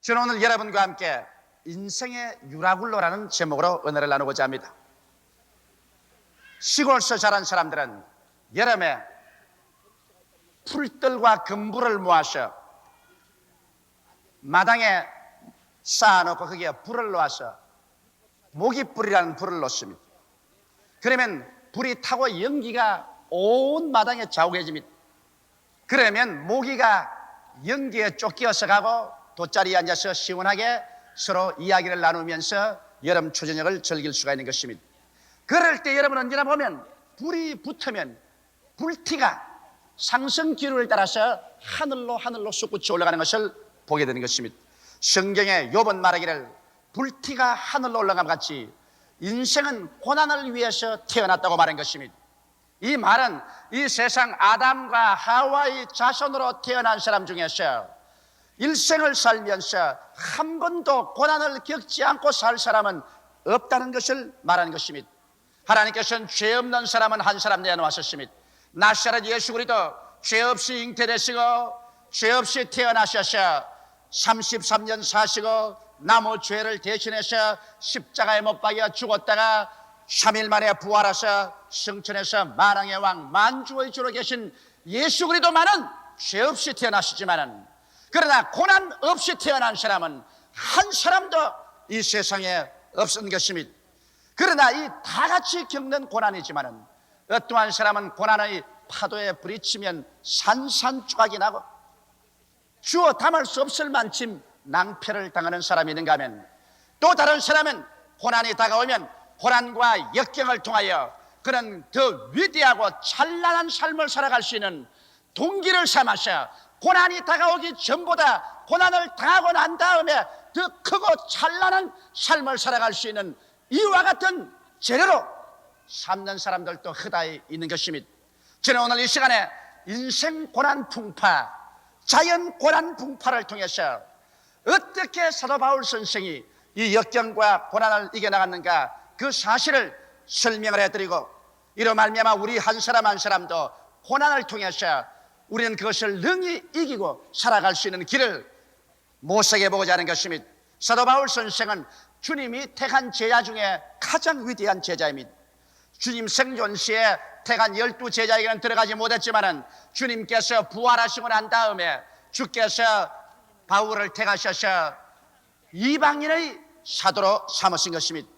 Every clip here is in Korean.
저는 오늘 여러분과 함께 인생의 유라굴로라는 제목으로 은혜를 나누고자 합니다. 시골에서 자란 사람들은 여름에 풀들과 금불을 모아서 마당에 쌓아놓고 거기에 불을 놓아서 모깃불이라는 불을 놓습니다. 그러면 불이 타고 연기가 온 마당에 자욱해집니다. 그러면 모기가 연기에 쫓겨서 가고 돗자리에 앉아서 시원하게 서로 이야기를 나누면서 여름 초저녁을 즐길 수가 있는 것입니다. 그럴 때 여러분 언제나 보면 불이 붙으면 불티가 상승 기류를 따라서 하늘로 솟구쳐 올라가는 것을 보게 되는 것입니다. 성경에 욥은 말하기를 불티가 하늘로 올라감 같이 인생은 고난을 위해서 태어났다고 말한 것입니다. 이 말은 이 세상 아담과 하와의 자손으로 태어난 사람 중에서 일생을 살면서 한 번도 고난을 겪지 않고 살 사람은 없다는 것을 말하는 것입니다. 하나님께서는 죄 없는 사람은 한 사람 내어놓았습니다. 나사렛 예수 그리스도 죄 없이 잉태되시고 죄 없이 태어나셔서 33년 사시고 남의 죄를 대신해서 십자가에 못 박여 죽었다가 3일 만에 부활하셔 성천에서 만왕의 왕 만주의 주로 계신 예수 그리스도만은 죄 없이 태어나시지만은, 그러나 고난 없이 태어난 사람은 한 사람도 이 세상에 없은 것입니다. 그러나 이 다 같이 겪는 고난이지만은 어떠한 사람은 고난의 파도에 부딪히면 산산조각이 나고 주어 담을 수 없을 만큼 낭패를 당하는 사람이 있는가 하면, 또 다른 사람은 고난이 다가오면 고난과 역경을 통하여 그는 더 위대하고 찬란한 삶을 살아갈 수 있는 동기를 삼아서 고난이 다가오기 전보다 고난을 당하고 난 다음에 더 크고 찬란한 삶을 살아갈 수 있는 이와 같은 재료로 삼는 사람들도 허다히 있는 것입니다. 저는 오늘 이 시간에 인생 고난 풍파, 자연 고난 풍파를 통해서 어떻게 사도 바울 선생이 이 역경과 고난을 이겨나갔는가 그 사실을 설명을 해드리고, 이로 말미암아 우리 한 사람 한 사람도 고난을 통해서 우리는 그것을 능히 이기고 살아갈 수 있는 길을 모색해 보고자 하는 것입니다. 사도 바울 선생은 주님이 택한 제자 중에 가장 위대한 제자입니다. 주님 생존 시에 택한 12제자에게는 들어가지 못했지만은 주님께서 부활하시고 난 다음에 주께서 바울을 택하셔서 이방인의 사도로 삼으신 것입니다.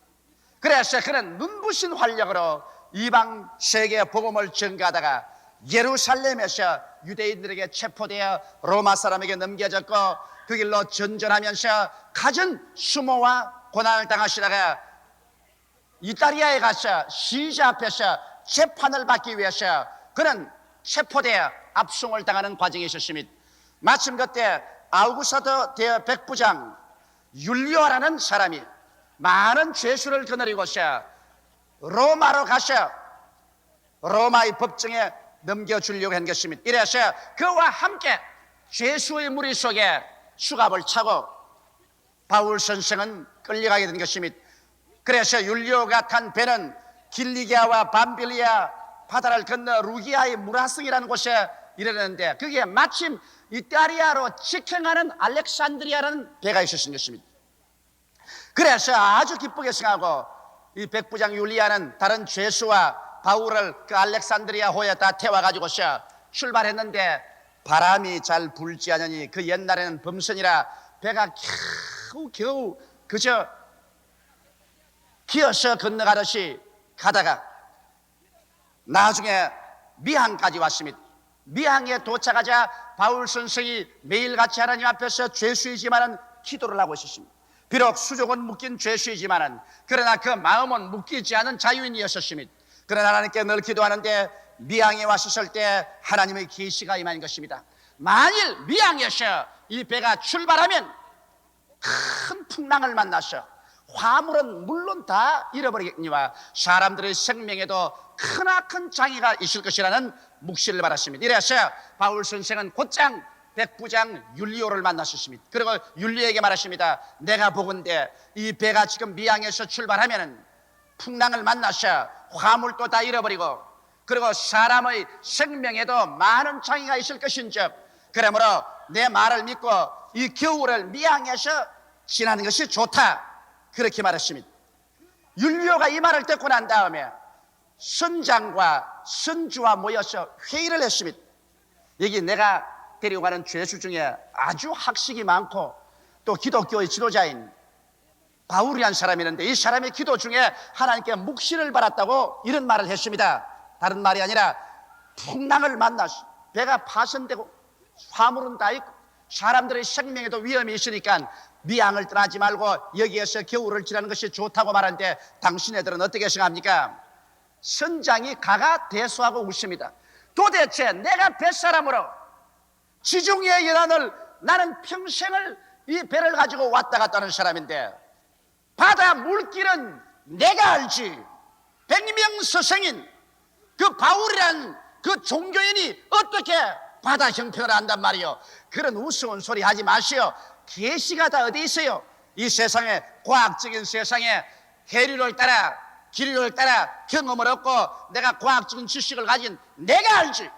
그래서 그는 눈부신 활력으로 이방 세계 복음을 전가하다가 예루살렘에서 유대인들에게 체포되어 로마 사람에게 넘겨졌고 그 길로 전전하면서 갖은 수모와 고난을 당하시다가 이탈리아에 가서 시자 앞에서 재판을 받기 위해서 그는 체포되어 압송을 당하는 과정이 있었습니다. 마침 그때 아우구스토 대백부장 율리오라는 사람이 많은 죄수를 거느리고서 로마로 가서 로마의 법정에 넘겨주려고 한 것입니다. 이래서 그와 함께 죄수의 무리 속에 수갑을 차고 바울 선생은 끌려가게 된 것입니다. 그래서 율리오가 탄 배는 길리기아와 밤빌리아 바다를 건너 루기아의 무라성이라는 곳에 이르렀는데, 그게 마침 이탈리아로 직행하는 알렉산드리아라는 배가 있었던 것입니다. 그래서 아주 기쁘게 생각하고 이 백부장 율리아는 다른 죄수와 바울을 그 알렉산드리아 호에 다 태워가지고서 출발했는데 바람이 잘 불지 않으니 그 옛날에는 범선이라 배가 겨우 그저 기어서 건너가듯이 가다가 나중에 미항까지 왔습니다. 미항에 도착하자 바울 선생이 매일같이 하나님 앞에서 죄수이지만은 기도를 하고 있었습니다. 비록 수족은 묶인 죄수이지만은 그러나 그 마음은 묶이지 않은 자유인이었습니다. 그러나 하나님께 늘 기도하는데 미항에 왔었을 때 하나님의 계시가 임한 것입니다. 만일 미항에서 이 배가 출발하면 큰 풍랑을 만나서 화물은 물론 다 잃어버리겠니와 사람들의 생명에도 크나큰 장애가 있을 것이라는 묵시를 받았습니다. 이래서 바울 선생은 곧장 백부장 율리오를 만났습니다. 그리고 율리오에게 말하십니다. 내가 보건대 이 배가 지금 미항에서 출발하면은 풍랑을 만나서 화물도 다 잃어버리고 그리고 사람의 생명에도 많은 장애가 있을 것인즉 그러므로 내 말을 믿고 이 겨울을 미항에서 지나는 것이 좋다, 그렇게 말했습니다. 율리오가 이 말을 듣고 난 다음에 선장과 선주와 모여서 회의를 했습니다. 여기 내가 데리고 가는 죄수 중에 아주 학식이 많고 또 기독교의 지도자인 바울이라는 사람이 있는데 이 사람의 기도 중에 하나님께 묵시를 받았다고 이런 말을 했습니다. 다른 말이 아니라 풍랑을 만나서 배가 파손되고 화물은 다 있고 사람들의 생명에도 위험이 있으니까 미항을 떠나지 말고 여기에서 겨울을 지나는 것이 좋다고 말하는데 당신네들은 어떻게 생각합니까? 선장이 가가 대수하고 웃습니다. 도대체 내가 뱃사람으로 지중해의 연안을 나는 평생을 이 배를 가지고 왔다 갔다 하는 사람인데 바다 물길은 내가 알지. 백명서생인 그 바울이란 그 종교인이 어떻게 바다 형편을 안단 말이요. 그런 우스운 소리 하지 마시오. 계시가 다 어디 있어요? 이 세상에, 과학적인 세상에 해류를 따라 기류를 따라 경험을 얻고 내가 과학적인 지식을 가진 내가 알지.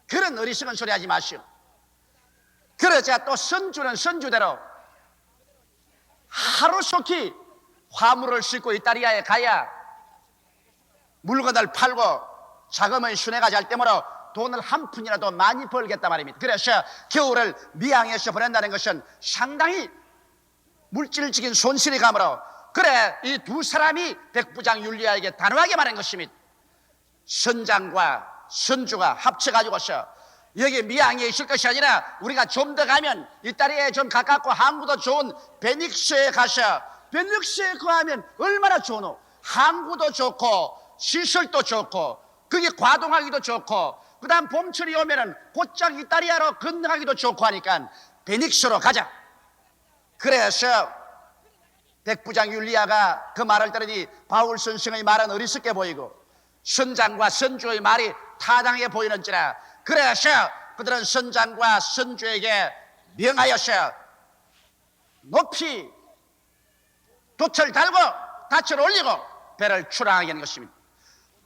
그런 어리석은 소리 하지 마시오. 그러자 또 선주는 선주대로 하루속히 화물을 싣고 이탈리아에 가야 물건을 팔고 자금을 순회가 잘 때므로 돈을 한 푼이라도 많이 벌겠단 말입니다. 그래서 겨울을 미항에서 보낸다는 것은 상당히 물질적인 손실이 가므로 그래 이 두 사람이 백부장 율리아에게 단호하게 말한 것입니다. 선장과 선주가 합쳐가지고서 여기 미항에 있을 것이 아니라 우리가 좀 더 가면 이탈리아에 좀 가깝고 항구도 좋은 베닉스에 가서 베닉스에 거하면 얼마나 좋노. 항구도 좋고 시설도 좋고 거기 과동하기도 좋고 그 다음 봄철이 오면은 곧장 이탈리아로 건너가기도 좋고 하니까 베닉스로 가자. 그래서 백부장 율리아가 그 말을 들으니 바울 선생의 말은 어리석게 보이고 선장과 선주의 말이 타당해 보이는지라 그래서 그들은 선장과 선주에게 명하여서 높이 돛을 달고 닻을 올리고 배를 출항하게 하는 것입니다.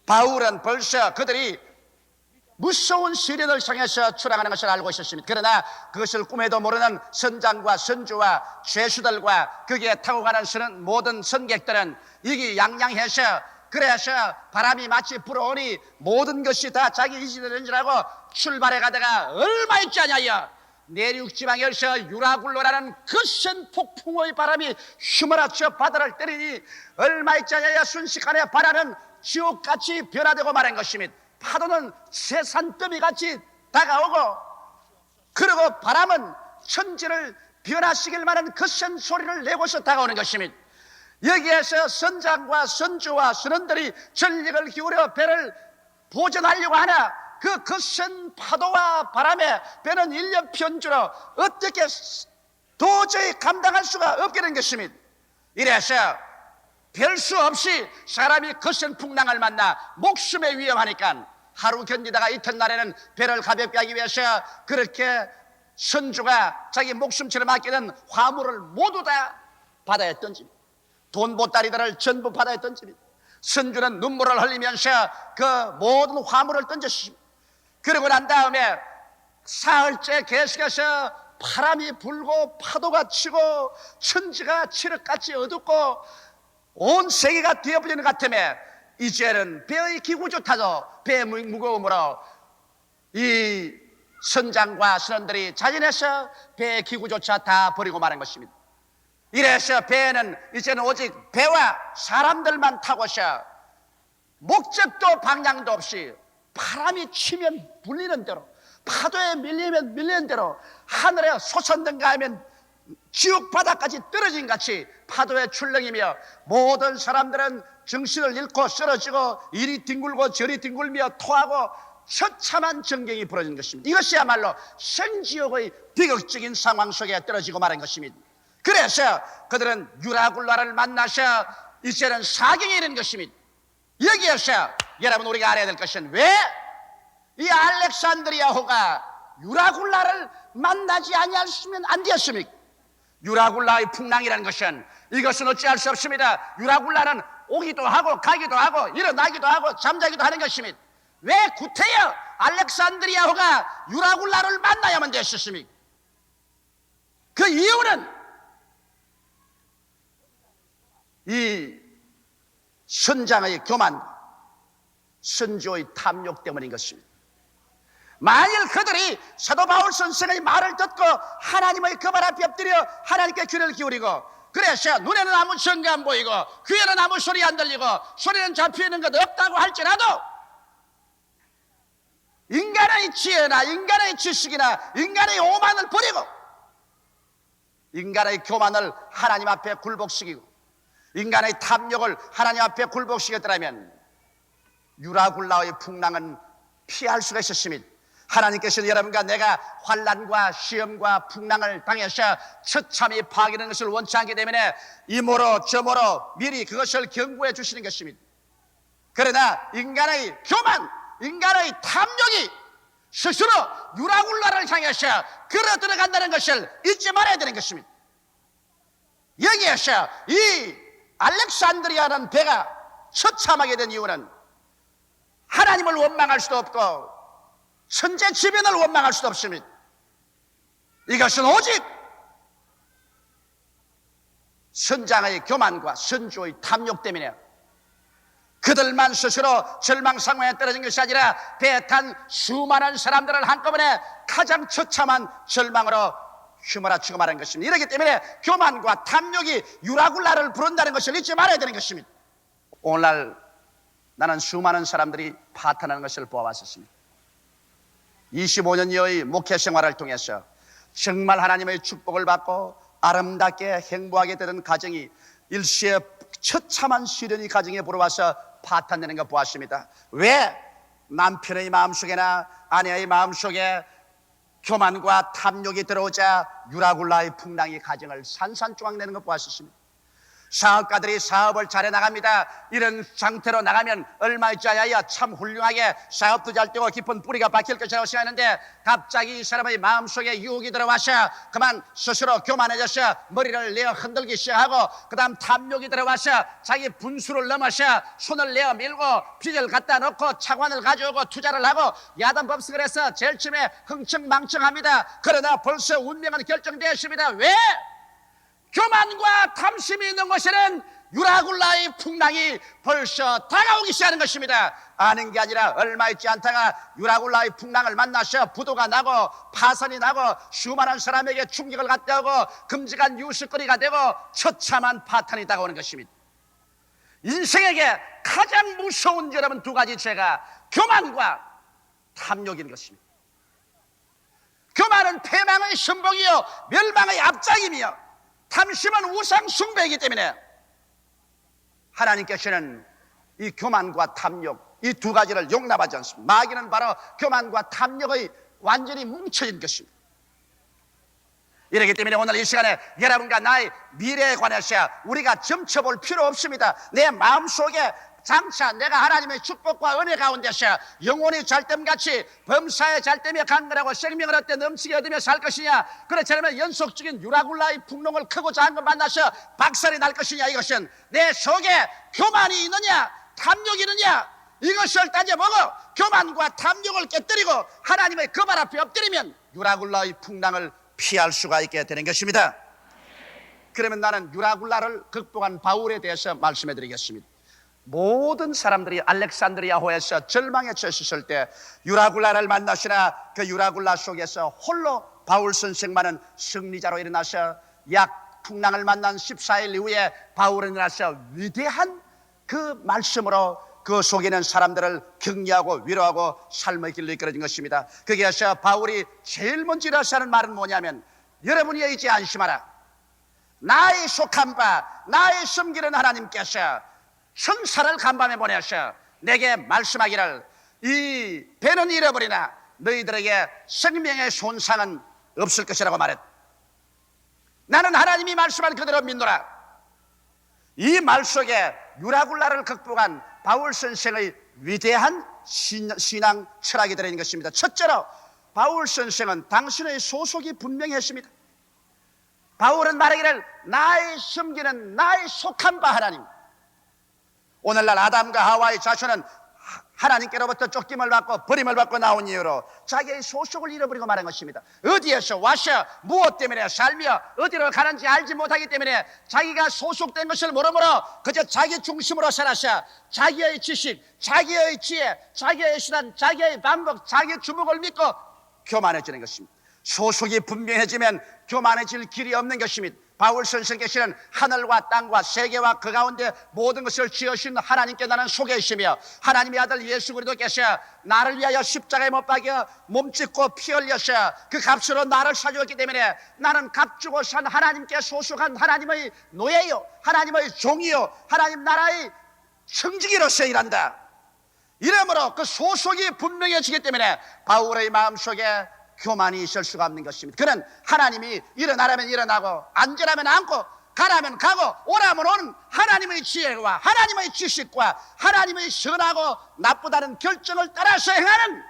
바울은 벌써 그들이 무서운 시련을 향해서 출항하는 것을 알고 있었습니다. 그러나 그것을 꿈에도 모르는 선장과 선주와 죄수들과 거기에 타고 가는 모든 선객들은 이게 양양해서 그래서 바람이 마치 불어오니 모든 것이 다 자기 의지되는 줄 알고 출발해 가다가 얼마 있지 않냐여 내륙 지방에서 유라굴로라는 거센 폭풍의 바람이 휘몰아쳐 바다를 때리니 얼마 있지 않냐여 순식간에 바다는 지옥같이 변화되고 말한 것입니다. 파도는 새산더미같이 다가오고 그리고 바람은 천지를 변화시킬 만한 거센 소리를 내고서 다가오는 것입니다. 여기에서 선장과 선주와 선원들이 전력을 기울여 배를 보전하려고 하나 그 거센 파도와 바람에 배는 일념편주로 어떻게 도저히 감당할 수가 없게 된 것입니다. 이래서 별 수 없이 사람이 거센 풍랑을 만나 목숨에 위험하니까 하루 견디다가 이튿날에는 배를 가볍게 하기 위해서 그렇게 선주가 자기 목숨처럼 아끼는 화물을 모두 다 바다에 던집니다. 돈 보따리들을 전부 바다에 던집니다. 선주는 눈물을 흘리면서 그 모든 화물을 던졌습니다. 그러고 난 다음에 사흘째 계속해서 바람이 불고 파도가 치고 천지가 칠흑같이 어둡고 온 세계가 뒤엎어지는 것 같으며 이제는 배의 기구조차도 배의 무거움으로 이 선장과 선원들이 자진해서 배의 기구조차 다 버리고 말한 것입니다. 이래서 배는 이제는 오직 배와 사람들만 타고서 목적도 방향도 없이 바람이 치면 불리는 대로 파도에 밀리면 밀리는 대로 하늘에 솟았는가 하면 지옥 바다까지 떨어진 같이 파도에 출렁이며 모든 사람들은 정신을 잃고 쓰러지고 이리 뒹굴고 저리 뒹굴며 토하고 처참한 전경이 벌어진 것입니다. 이것이야말로 생지옥의 비극적인 상황 속에 떨어지고 말한 것입니다. 그래서 그들은 유라굴라를 만나서 이제는 사경이 이른 것입니다. 여기에서 여러분 우리가 알아야 될 것은 왜 이 알렉산드리아호가 유라굴라를 만나지 아니하시면 안 되었습니까? 유라굴라의 풍랑이라는 것은 이것은 어찌할 수 없습니다. 유라굴라는 오기도 하고 가기도 하고 일어나기도 하고 잠자기도 하는 것입니다. 왜 구태여 알렉산드리아호가 유라굴라를 만나야만 되었습니까? 그 이유는 이 선장의 교만, 선조의 탐욕 때문인 것입니다. 만일 그들이 사도 바울 선생의 말을 듣고 하나님의 그 발 앞에 엎드려 하나님께 귀를 기울이고, 그래서 눈에는 아무 증거 안 보이고 귀에는 아무 소리 안 들리고 소리는 잡히는 것 없다고 할지라도 인간의 지혜나 인간의 지식이나 인간의 오만을 버리고 인간의 교만을 하나님 앞에 굴복시키고 인간의 탐욕을 하나님 앞에 굴복시켰더라면 유라굴라의 풍랑은 피할 수가 있었습니다. 하나님께서는 여러분과 내가 환난과 시험과 풍랑을 당해서 처참히 파괴되는 것을 원치 않기 때문에 이모로 저모로 미리 그것을 경고해 주시는 것입니다. 그러나 인간의 교만, 인간의 탐욕이 스스로 유라굴라를 향해서 걸어 들어간다는 것을 잊지 말아야 되는 것입니다. 여기에서 이 알렉산드리아라는 배가 처참하게 된 이유는 하나님을 원망할 수도 없고 천재지변을 원망할 수도 없습니다. 이것은 오직 선장의 교만과 선조의 탐욕 때문에 그들만 스스로 절망 상황에 떨어진 것이 아니라 배에 탄 수많은 사람들을 한꺼번에 가장 처참한 절망으로 휘몰아치고 말한 것입니다. 이렇기 때문에 교만과 탐욕이 유라굴라를 부른다는 것을 잊지 말아야 되는 것입니다. 오늘날 나는 수많은 사람들이 파탄하는 것을 보아왔었습니다. 25년여의 목회 생활을 통해서 정말 하나님의 축복을 받고 아름답게 행복하게 되는 가정이 일시에 처참한 시련이 가정에 불어와서 파탄되는 것 보았습니다. 왜? 남편의 마음속에나 아내의 마음속에 교만과 탐욕이 들어오자 유라굴라의 풍랑이 가정을 산산조각 내는 것 보았습니다. 사업가들이 사업을 잘해 나갑니다. 이런 상태로 나가면 얼마 있지 않아야 참 훌륭하게 사업도 잘 되고 깊은 뿌리가 박힐 것이라고 생각하는데 갑자기 이 사람의 마음속에 유혹이 들어와서 그만 스스로 교만해져서 머리를 내어 흔들기 시작하고 그 다음 탐욕이 들어와서 자기 분수를 넘어서 손을 내어 밀고 빚을 갖다 놓고 차관을 가져오고 투자를 하고 야단법석을 해서 제일 처음에 흥청망청합니다. 그러나 벌써 운명은 결정되었습니다. 왜? 교만과 탐심이 있는 곳에는 유라굴라의 풍랑이 벌써 다가오기 시작하는 것입니다. 아는 게 아니라 얼마 있지 않다가 유라굴라의 풍랑을 만나서 부도가 나고 파산이 나고 수많은 사람에게 충격을 갖다 오고 끔찍한 뉴스거리가 되고 처참한 파탄이 다가오는 것입니다. 인생에게 가장 무서운 여러분 두 가지 죄가 교만과 탐욕인 것입니다. 교만은 패망의 선봉이요 멸망의 앞장이며 탐심은 우상 숭배이기 때문에 하나님께서는 이 교만과 탐욕 이 두 가지를 용납하지 않습니다. 마귀는 바로 교만과 탐욕의 완전히 뭉쳐진 것입니다. 이렇기 때문에 오늘 이 시간에 여러분과 나의 미래에 관해서 우리가 점쳐볼 필요 없습니다. 내 마음속에 장차 내가 하나님의 축복과 은혜 가운데서 영혼이 잘됨같이 범사에 잘되며 간거라고 생명을 얻되 넘치게 얻으며 살 것이냐, 그렇지 않으면 연속적인 유라굴라의 풍랑을 크고 작은 걸 만나서 박살이 날 것이냐, 이것은 내 속에 교만이 있느냐 탐욕이 있느냐 이것을 따져보고 교만과 탐욕을 깨뜨리고 하나님의 그 발 앞에 엎드리면 유라굴라의 풍랑을 피할 수가 있게 되는 것입니다. 그러면 나는 유라굴라를 극복한 바울에 대해서 말씀해 드리겠습니다. 모든 사람들이 알렉산드리아호에서 절망에 처했을 때 유라굴라를 만나시나 그 유라굴라 속에서 홀로 바울 선생만은 승리자로 일어나서 약 풍랑을 만난 14일 이후에 바울은 일어나서 위대한 그 말씀으로 그 속에 있는 사람들을 격려하고 위로하고 삶의 길로 이끌어진 것입니다. 거기에서 바울이 제일 먼저 일어나서 하는 말은 뭐냐면, 여러분이 이제 안심하라. 나의 속한 바 나의 섬기는 하나님께서 천사를 간밤에 보내서 내게 말씀하기를 이 배는 잃어버리나 너희들에게 생명의 손상은 없을 것이라고 말했다. 나는 하나님이 말씀한 그대로 믿노라. 이 말 속에 유라굴라를 극복한 바울 선생의 위대한 신앙 철학이 들어있는 것입니다. 첫째로 바울 선생은 당신의 소속이 분명했습니다. 바울은 말하기를 나의 섬기는 나의 속한 바 하나님. 오늘날 아담과 하와의 자손은 하나님께로부터 쫓김을 받고 버림을 받고 나온 이유로 자기의 소속을 잃어버리고 말한 것입니다. 어디에서 와서 무엇 때문에 살며 어디로 가는지 알지 못하기 때문에 자기가 소속된 것을 모르므로 그저 자기 중심으로 살아서 자기의 지식, 자기의 지혜, 자기의 수단, 자기의 방법, 자기의 주목을 믿고 교만해지는 것입니다. 소속이 분명해지면 교만해질 길이 없는 것입니다. 바울 선생께서는 하늘과 땅과 세계와 그 가운데 모든 것을 지으신 하나님께 나는 속해 있으며 하나님의 아들 예수 그리스도께서 나를 위하여 십자가에 못 박여 몸짓고 피 흘려서 그 값으로 나를 사주었기 때문에 나는 값주고 산 하나님께 소속한 하나님의 노예요, 하나님의 종이요, 하나님 나라의 청지기로서 일한다. 이러므로 그 소속이 분명해지기 때문에 바울의 마음속에 교만이 있을 수가 없는 것입니다. 그는 하나님이 일어나라면 일어나고 앉으라면 앉고 가라면 가고 오라면 오는 하나님의 지혜와 하나님의 지식과 하나님의 선하고 나쁘다는 결정을 따라서 행하는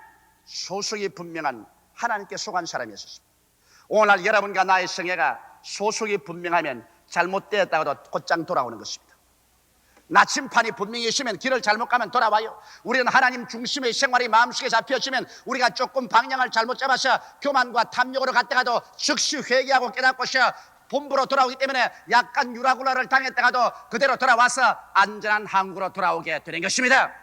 소속이 분명한 하나님께 속한 사람이었습니다. 오늘날 여러분과 나의 성애가 소속이 분명하면 잘못되었다고도 곧장 돌아오는 것입니다. 나침판이 분명히 있으면 길을 잘못 가면 돌아와요. 우리는 하나님 중심의 생활이 마음속에 잡혀있으면 우리가 조금 방향을 잘못 잡아서 교만과 탐욕으로 갔다가도 즉시 회개하고 깨닫고서 본부로 돌아오기 때문에 약간 유라굴라를 당했다가도 그대로 돌아와서 안전한 항구로 돌아오게 되는 것입니다.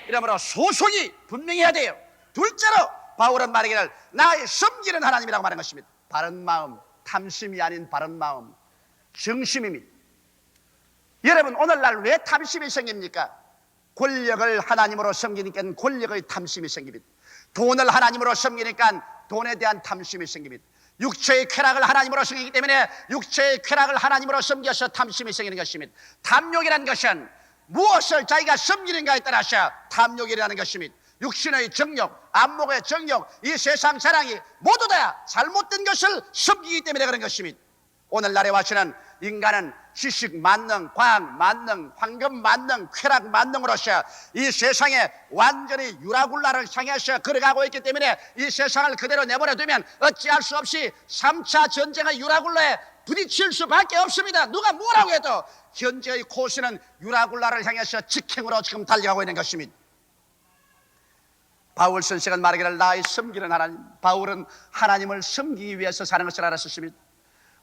이러므로 소속이 분명해야 돼요. 둘째로 바울은 말하기를 나의 섬기는 하나님이라고 말한 것입니다. 바른 마음, 탐심이 아닌 바른 마음, 정심입니다. 여러분 오늘날 왜 탐심이 생깁니까? 권력을 하나님으로 섬기니까 권력의 탐심이 생깁니다. 돈을 하나님으로 섬기니까 돈에 대한 탐심이 생깁니다. 육체의 쾌락을 하나님으로 섬기기 때문에 육체의 쾌락을 하나님으로 섬겨서 탐심이 생기는 것입니다. 탐욕이라는 것은 무엇을 자기가 섬기는가에 따라서 탐욕이라는 것입니다. 육신의 정욕, 안목의 정욕, 이 세상 사랑이 모두 다 잘못된 것을 섬기기 때문에 그런 것입니다. 오늘날에 와서는 인간은 지식 만능, 과학 만능, 황금 만능, 쾌락 만능으로서 이 세상에 완전히 유라굴라를 향해서 걸어가고 있기 때문에 이 세상을 그대로 내버려두면 어찌할 수 없이 3차 전쟁의 유라굴라에 부딪힐 수밖에 없습니다. 누가 뭐라고 해도 현재의 코스는 유라굴라를 향해서 직행으로 지금 달려가고 있는 것입니다. 바울 선생은 말하기를 나의 섬기는 하나님. 바울은 하나님을 섬기기 위해서 사는 것을 알았습니다.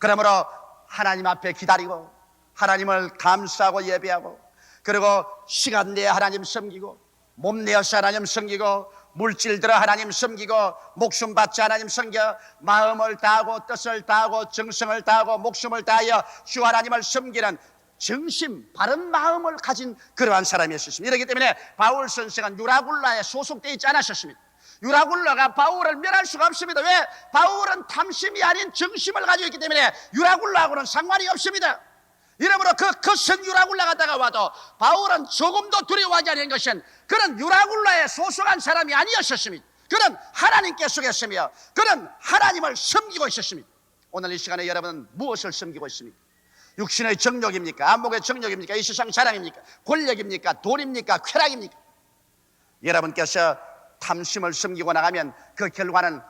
그러므로 하나님 앞에 기다리고 하나님을 감사하고 예배하고 그리고 시간 내에 하나님 섬기고 몸 내어서 하나님 섬기고 물질 들어 하나님 섬기고 목숨 바쳐 하나님 섬겨 마음을 다하고 뜻을 다하고 정성을 다하고 목숨을 다하여 주 하나님을 섬기는 정심 바른 마음을 가진 그러한 사람이었습니다. 이렇기 때문에 바울 선생은 유라굴라에 소속되어 있지 않았습니다. 유라굴라가 바울을 멸할 수가 없습니다. 왜? 바울은 탐심이 아닌 정심을 가지고 있기 때문에 유라굴라하고는 상관이 없습니다. 이러므로 그 거센 유라굴라가 다가와도 바울은 조금도 두려워하지 않은 것은 그는 유라굴라에 소속한 사람이 아니었습니다. 그는 하나님께 속했으며 그는 하나님을 섬기고 있었습니다. 오늘 이 시간에 여러분은 무엇을 섬기고 있습니까? 육신의 정욕입니까? 안목의 정욕입니까? 이 세상 자랑입니까? 권력입니까? 돈입니까? 쾌락입니까? 여러분께서 탐심을 섬기고 나가면 그 결과는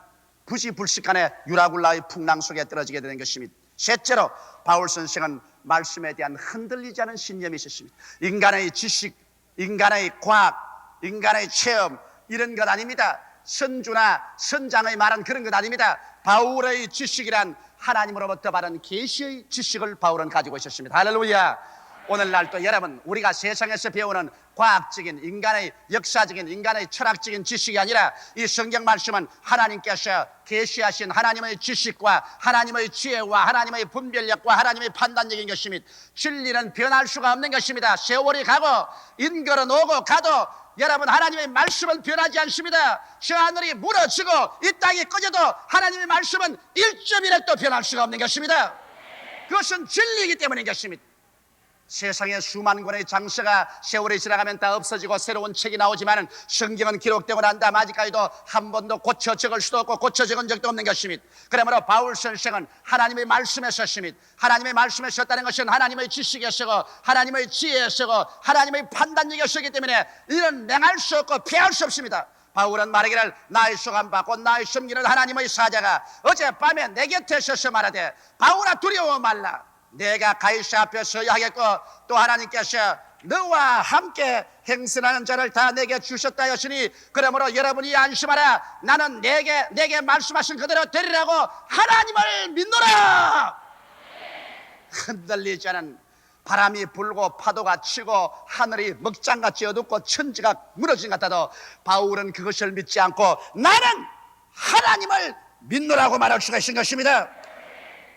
부지불식간에 유라굴라의 풍랑 속에 떨어지게 되는 것입니다. 셋째로 바울 선생은 말씀에 대한 흔들리지 않은 신념이 있었습니다. 인간의 지식, 인간의 과학, 인간의 체험 이런 것 아닙니다. 선주나 선장의 말은 그런 것 아닙니다. 바울의 지식이란 하나님으로부터 받은 계시의 지식을 바울은 가지고 있었습니다. 할렐루야. 오늘날 또 여러분 우리가 세상에서 배우는 과학적인 인간의 역사적인 인간의 철학적인 지식이 아니라 이 성경 말씀은 하나님께서 계시하신 하나님의 지식과 하나님의 지혜와 하나님의 분별력과 하나님의 판단력인 것입니다. 진리는 변할 수가 없는 것입니다. 세월이 가고 인걸은 오고 가도 여러분 하나님의 말씀은 변하지 않습니다. 저 하늘이 무너지고 이 땅이 꺼져도 하나님의 말씀은 1.1획도 변할 수가 없는 것입니다. 그것은 진리이기 때문인 것입니다. 세상에 수만 권의 장서가 세월이 지나가면 다 없어지고 새로운 책이 나오지만 성경은 기록되고 난 다음 아직까지도 한 번도 고쳐 적을 수도 없고 고쳐 적은 적도 없는 것입니다. 그러므로 바울 선생은 하나님의 말씀에 섰습니다. 하나님의 말씀에 섰다는 것은 하나님의 지식에 서고 하나님의 지혜에 서고 하나님의 판단력에 서기 때문에 이는 냉할 수 없고 피할 수 없습니다. 바울은 말하기를 나의 소감받고 나의 섬기는 하나님의 사자가 어젯밤에 내 곁에 서서 말하되 바울아 두려워 말라. 내가 가이사 앞에 서야 하겠고 또 하나님께서 너와 함께 행선하는 자를 다 내게 주셨다 하시니 그러므로 여러분이 안심하라. 나는 내게 말씀하신 그대로 되리라고 하나님을 믿노라. 흔들리지 않은 바람이 불고 파도가 치고 하늘이 먹장같이 어둡고 천지가 무너진 것 같아도 바울은 그것을 믿지 않고 나는 하나님을 믿노라고 말할 수가 있는 것입니다.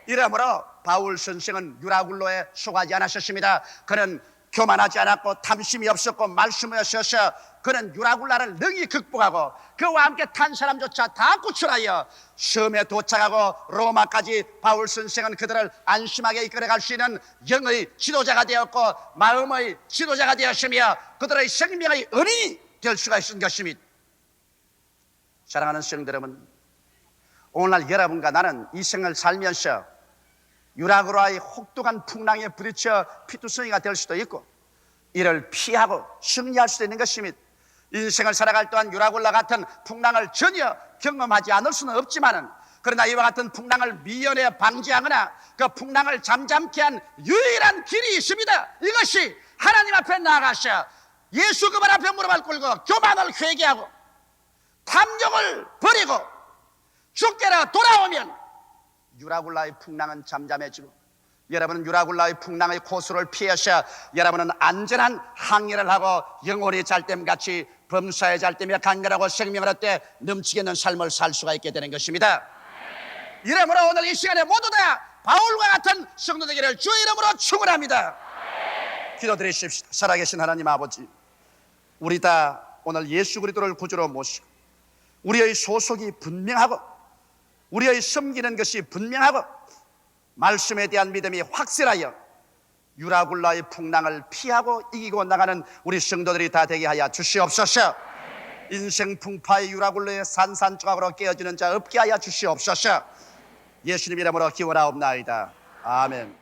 이러므로 바울 선생은 유라굴로에 속하지 않았습니다. 그는 교만하지 않았고 탐심이 없었고 말씀에 서서 그는 유라굴라를 능히 극복하고 그와 함께 탄 사람조차 다 구출하여 섬에 도착하고 로마까지 바울 선생은 그들을 안심하게 이끌어갈 수 있는 영의 지도자가 되었고 마음의 지도자가 되었으며 그들의 생명의 은인이 될 수가 있는 것입니다. 사랑하는 성도 여러분, 오늘날 여러분과 나는 이 생을 살면서 유라굴라의 혹독한 풍랑에 부딪혀 피투성이가 될 수도 있고 이를 피하고 승리할 수도 있는 것입니다. 인생을 살아갈 동안 유라굴라 같은 풍랑을 전혀 경험하지 않을 수는 없지만은 그러나 이와 같은 풍랑을 미연에 방지하거나 그 풍랑을 잠잠케 한 유일한 길이 있습니다. 이것이 하나님 앞에 나아가서 예수 그분 앞에 무릎을 꿇고 교만을 회개하고 탐욕을 버리고 주께로 돌아오면 유라굴라의 풍랑은 잠잠해지고 여러분은 유라굴라의 풍랑의 고수를 피하셔 여러분은 안전한 항해를 하고 영혼이 잘됨같이 범사의 잘됨에 간결하고 생명을 얻되 넘치게 있는 삶을 살 수가 있게 되는 것입니다. 이러므로 오늘 이 시간에 모두 다 바울과 같은 성도 되기를 주의 이름으로 축원합니다. 기도드리십시다. 살아계신 하나님 아버지, 우리 다 오늘 예수 그리스도를 구주로 모시고 우리의 소속이 분명하고 우리의 섬기는 것이 분명하고 말씀에 대한 믿음이 확실하여 유라굴라의 풍랑을 피하고 이기고 나가는 우리 성도들이 다 되게 하여 주시옵소서. 인생 풍파의 유라굴라에 산산조각으로 깨어지는 자 없게 하여 주시옵소서. 예수님 이름으로 기원하옵나이다. 아멘.